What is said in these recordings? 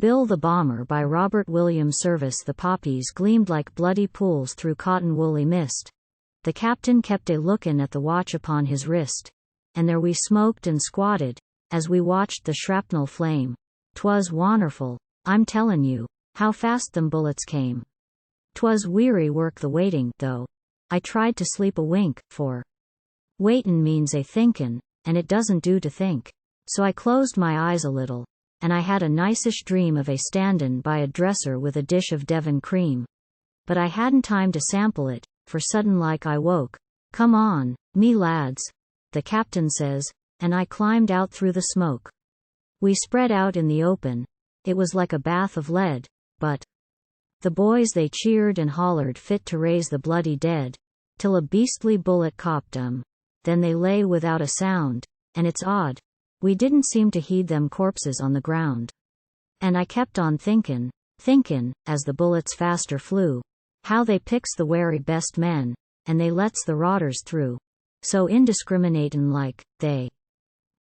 Bill the Bomber by Robert Williams. Service. The poppies gleamed like bloody pools through cotton woolly mist. The captain kept a-lookin at the watch upon his wrist. And there we smoked and squatted, as we watched the shrapnel flame. 'Twas wonnerful, I'm tellin' you, how fast them bullets came. 'Twas weary work the waiting, though. I tried to sleep a wink, for waitin means a-thinkin, and it doesn't do to think. So I closed my eyes a little, and I had a niceish dream of a-standin by a dresser with a dish of Devon cream. But I hadn't time to sample it, for suddenlike I woke. "Come on, me lads," the captain says, and I climbed out through the smoke. We spread out in the open. It was like a bath of lead, but the boys they cheered and hollered fit to raise the bloody dead, till a beastly bullet copped 'em. Then they lay without a sound, and it's odd, we didn't seem to heed them corpses on the ground. And I kept on thinkin', as the bullets faster flew, how they picks the wery best men, and they lets the rotters through. So indiscriminatin' like, they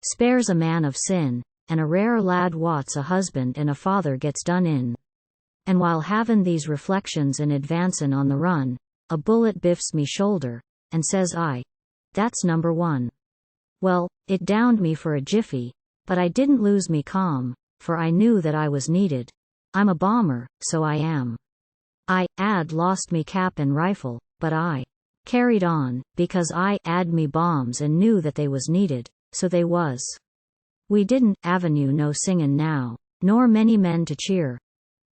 spares a man of sin, and a rare lad wots a husband and a father gets done in. And while havin' these reflections and advancin' on the run, a bullet biffs me shoulder, and says I, "That's number one." Well, it downed me for a jiffy, but I didn't lose me calm, for I knew that I was needed. I'm a bomber, so I am. I'd lost me cap and rifle, but I carried on, because I'd me bombs and knew that they was needed, so they was. We didn't avenue no singin' now, nor many men to cheer.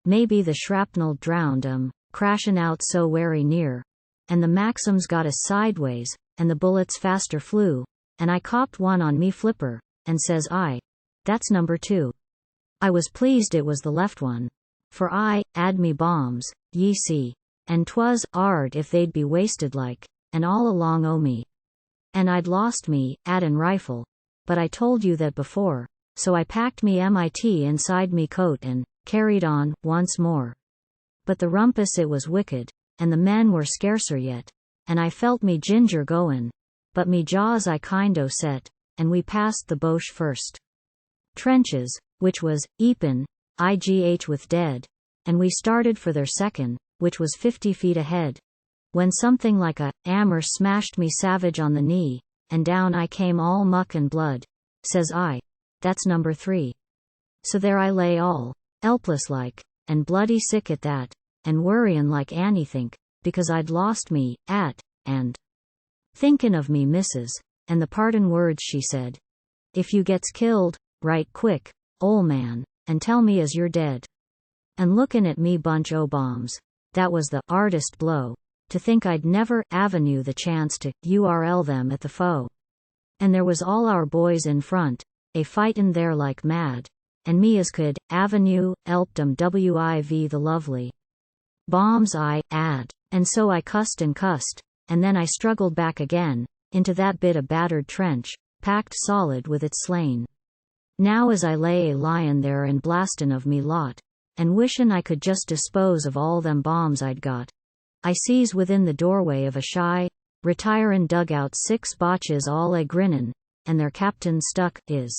Maybe the shrapnel drowned 'em, crashin' out so wery near. And the Maxims got us sideways, and the bullets faster flew, and I copped one on me flipper, and says I, "That's number two." I was pleased it was the left one, for I'd me bombs, ye see, and 'twas 'ard if they'd be wasted like, and all along o' me. And I'd lost me and rifle, but I told you that before, so I packed me MIT inside me coat and carried on once more. But the rumpus it was wicked, and the men were scarcer yet, and I felt me ginger goin', but me jaws I kindo set, and we passed the Boche first trenches, which was eepin' IGH with dead, and we started for their second, which was 50 feet ahead, when something like a hammer smashed me savage on the knee, and down I came all muck and blood. Says I, "That's number three." So there I lay all helpless like, and bloody sick at that, and worryin' like anythink, because I'd lost me and thinkin' of me missus, and the partin' words she said, "If you gets killed, write quick, ol' man, and tell me as you're dead." And lookin' at me bunch o' bombs, that was the hardest blow, to think I'd never avenue the chance to URL them at the foe. And there was all our boys in front, a-fightin' there like mad, and me as could avenue helped 'em wiv the lovely bombs I'd, and so I cussed, and then I struggled back again, into that bit o' battered trench, packed solid with its slain. Now as I lay a-lyin' there and blastin' of me lot, and wishin' I could just dispose of all them bombs I'd got, I sees within the doorway of a shy, retirin' dugout 6 Boches all a-grinnin', and their captain stuck his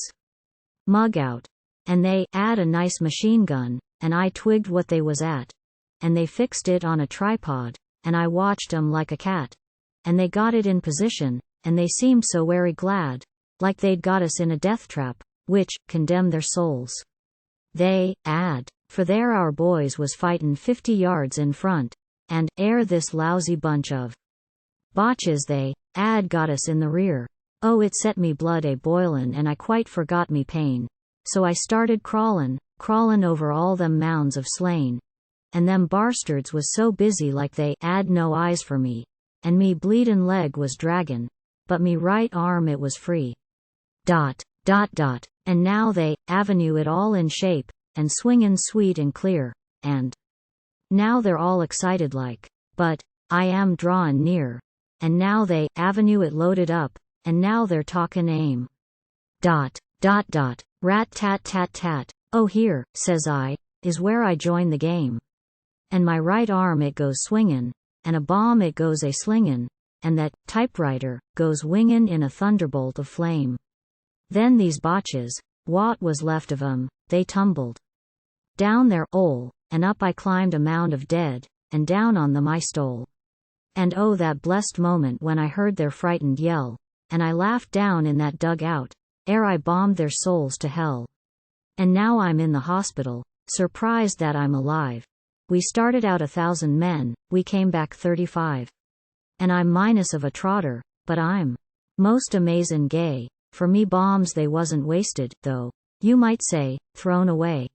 mug out, and they 'ad a nice machine gun, and I twigged what they was at, and they fixed it on a tripod, and I watched 'em like a cat, and they got it in position, and they seemed so wery glad, like they'd got us in a death trap, which condemn their souls. They 'ad, for there our boys was fightin' 50 yards in front, and ere this lousy bunch of Boches they 'ad got us in the rear. Oh, it set me blood a-boilin', and I quite forgot me pain. So I started crawlin' over all them mounds of slain, and them barstards was so busy like they 'ad no eyes for me, and me bleedin' leg was draggin', but me right arm it was free. And now they avenue it all in shape, and swingin' sweet and clear, and now they're all excited like, but I am drawin' near, and now they avenue it loaded up, and now they're talkin' aim. Rat tat tat tat, "Oh here," says I, "is where I join the game." And my right arm it goes swingin', and a bomb it goes a-slingin', and that typewriter goes wingin' in a thunderbolt of flame. Then these Boches, what was left of 'em, they tumbled Down their hole, and up I climbed a mound of dead, and down on them I stole. And oh, that blessed moment when I heard their frightened yell, and I laughed down in that dugout, ere I bombed their souls to hell. And now I'm in the hospital, surprised that I'm alive. We started out 1,000 men, we came back 35. And I'm minus of a trotter, but I'm most amazin' gay. For me bombs they wasn't wasted, though, you might say, thrown away.